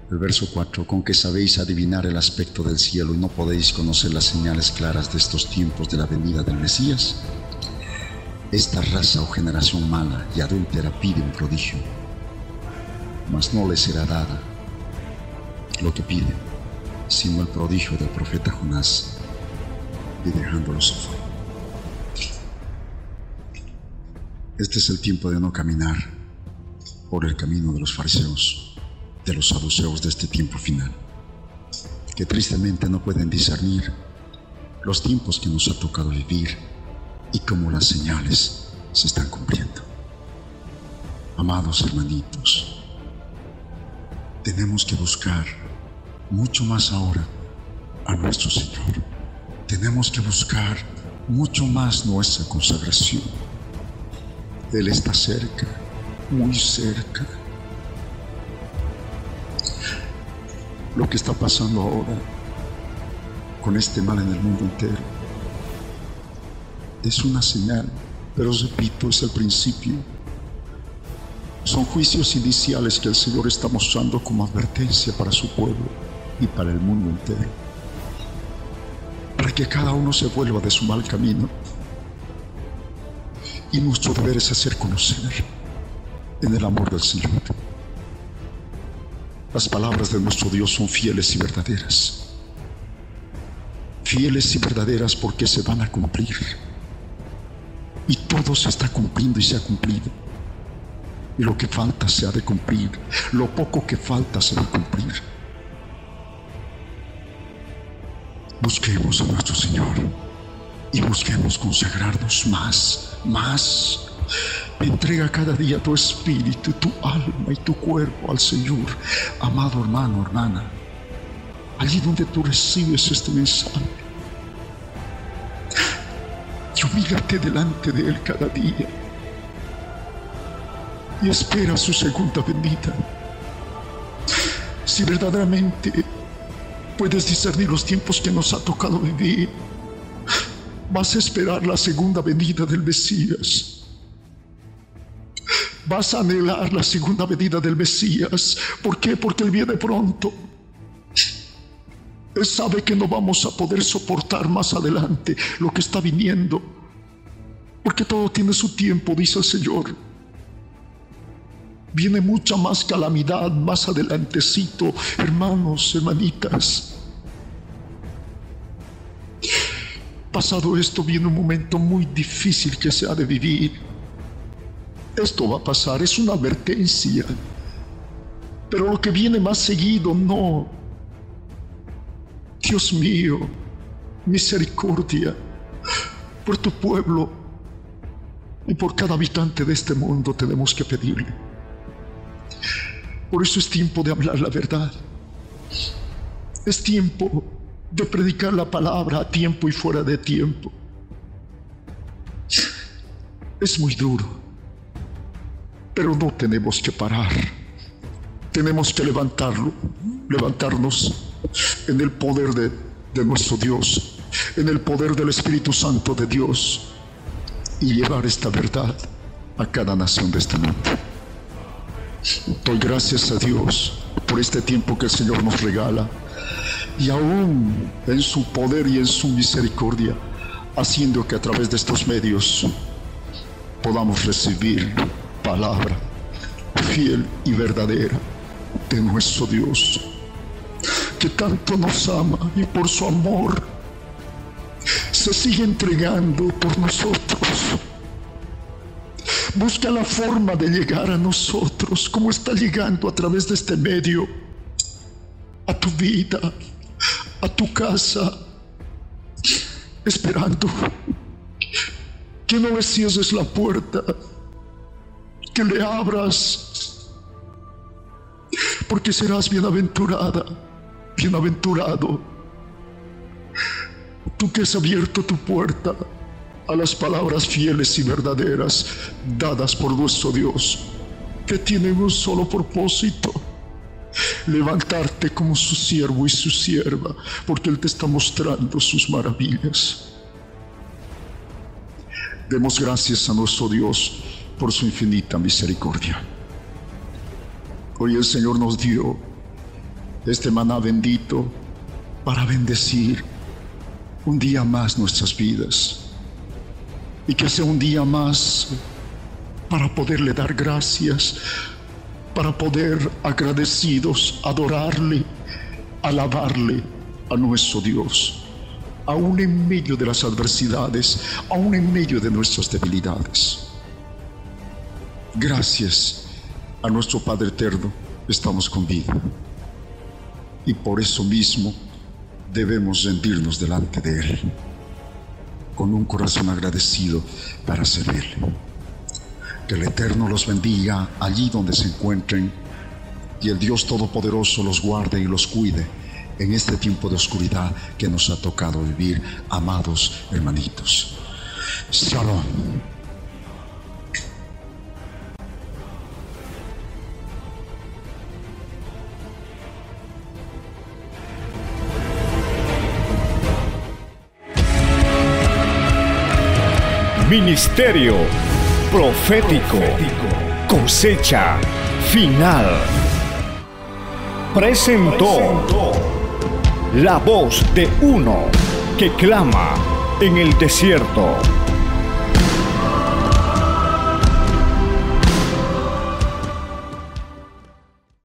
El verso 4: con que sabéis adivinar el aspecto del cielo y no podéis conocer las señales claras de estos tiempos de la venida del Mesías. Esta raza o generación mala y adúltera pide un prodigio, mas no les será dada lo que pide, sino el prodigio del profeta Jonás. Y dejándolos afuera. Este es el tiempo de no caminar por el camino de los fariseos, de los saduceos de este tiempo final, que tristemente no pueden discernir los tiempos que nos ha tocado vivir y cómo las señales se están cumpliendo. Amados hermanitos, tenemos que buscar mucho más ahora a nuestro Señor. Tenemos que buscar mucho más nuestra consagración. Él está cerca, muy cerca. Lo que está pasando ahora con este mal en el mundo entero es una señal, pero repito, es el principio. Son juicios iniciales que el Señor está mostrando como advertencia para su pueblo y para el mundo entero, para que cada uno se vuelva de su mal camino. Y nuestro deber es hacer conocer en el amor del Señor. Las palabras de nuestro Dios son fieles y verdaderas. Fieles y verdaderas porque se van a cumplir. Y todo se está cumpliendo y se ha cumplido. Y lo que falta se ha de cumplir. Lo poco que falta se va a cumplir. Busquemos a nuestro Señor y busquemos consagrarnos más. Entrega cada día tu espíritu, tu alma y tu cuerpo al Señor, amado hermano, hermana. Allí donde tú recibes este mensaje, y humíllate delante de Él cada día y espera su segunda venida. Si verdaderamente puedes discernir los tiempos que nos ha tocado vivir, vas a esperar la segunda venida del Mesías. Vas a anhelar la segunda venida del Mesías. ¿Por qué? Porque Él viene pronto. Él sabe que no vamos a poder soportar más adelante lo que está viniendo, porque todo tiene su tiempo, dice el Señor. Viene mucha más calamidad más adelantecito, hermanos, hermanitas. Pasado esto, viene un momento muy difícil que se ha de vivir. Esto va a pasar, es una advertencia. Pero lo que viene más seguido, no. Dios mío, misericordia por tu pueblo y por cada habitante de este mundo tenemos que pedirle. Por eso es tiempo de hablar la verdad. Es tiempo de predicar la palabra a tiempo y fuera de tiempo. es muy duro, pero no tenemos que parar. Tenemos que levantarnos en el poder de nuestro Dios, en el poder del Espíritu Santo de Dios, y llevar esta verdad a cada nación de este mundo. Doy gracias a Dios por este tiempo que el Señor nos regala, y aún en su poder y en su misericordia, haciendo que a través de estos medios podamos recibir palabra fiel y verdadera de nuestro Dios, que tanto nos ama y por su amor se sigue entregando por nosotros. Busca la forma de llegar a nosotros, como está llegando a través de este medio, a tu vida, a tu casa, esperando que no le cierres la puerta, que le abras, porque serás bienaventurada, bienaventurado, tú que has abierto tu puerta a las palabras fieles y verdaderas dadas por nuestro Dios, que tienen un solo propósito: levantarte como su siervo y su sierva, porque Él te está mostrando sus maravillas. Demos gracias a nuestro Dios por su infinita misericordia. Hoy el Señor nos dio este maná bendito para bendecir un día más nuestras vidas, y que sea un día más para poderle dar gracias, para poder, agradecidos, adorarle, alabarle a nuestro Dios, aún en medio de las adversidades, aún en medio de nuestras debilidades. Gracias a nuestro Padre eterno estamos con vida, y por eso mismo debemos rendirnos delante de Él con un corazón agradecido para servirle. Que el Eterno los bendiga allí donde se encuentren, y el Dios Todopoderoso los guarde y los cuide en este tiempo de oscuridad que nos ha tocado vivir, amados hermanitos. Shalom. Ministerio Profético Cosecha Final presentó la voz de uno que clama en el desierto.